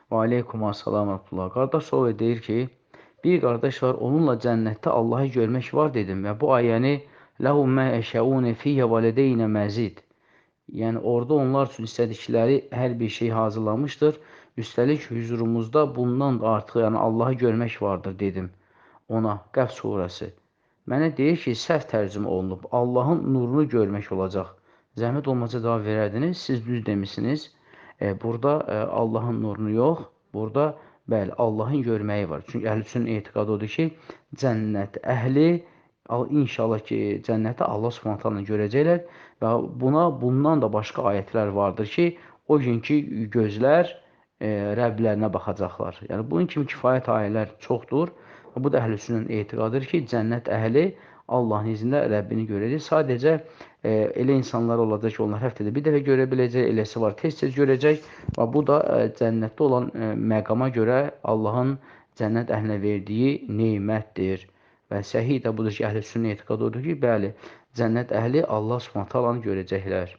Və aleykum assalam və rahmetullah. Qardaş soru deyir ki, bir qardaş var, onunla cənnətdə Allahı görmək var dedim və bu ayəni ləhum mə əşəunə fiyyə valideynə məzid. Yəni orada onlar üçün istədikləri hər bir şey hazırlamışdır. Üstəlik huzurumuzda bundan da artıq yəni Allahı görmək vardır dedim ona. Qəf surəsi. Mənə deyir ki, səhv tərcümə olunub. Allahın nurunu görmək olacaq. Zəhmət olmasa cavab verərdiniz. Siz düz demisiniz. Burada Allahın nurunu yox, burada bəli, Allahın görməyi var. Çünki əhlüsünün etiqadı odur ki, cənnət əhli inşallah ki, cənnəti Allah Subhanahu taala görəcəklər və bundan da başqa ayətlər vardır ki, o günkü gözlər Rəbblərinə baxacaqlar. Yəni bunun kimi kifayət ayələr çoxdur. Bu da əhlüsünün etiqadıdır ki, cənnət əhli Allahın iznilə Rəbbini görəcək. Sadəcə elə insanlar olacaq ki, onlar həftədə bir dəfə görə biləcək, eləsi var tez-tez görəcək və bu da cənnətdə olan məqama görə Allahın cənnət əhlinə verdiyi nemətdir. Və səhih də budur ki, əhl-i sünnə etiqadı odur ki, bəli, cənnət əhli Allah Subhanahu taalanı görəcəklər.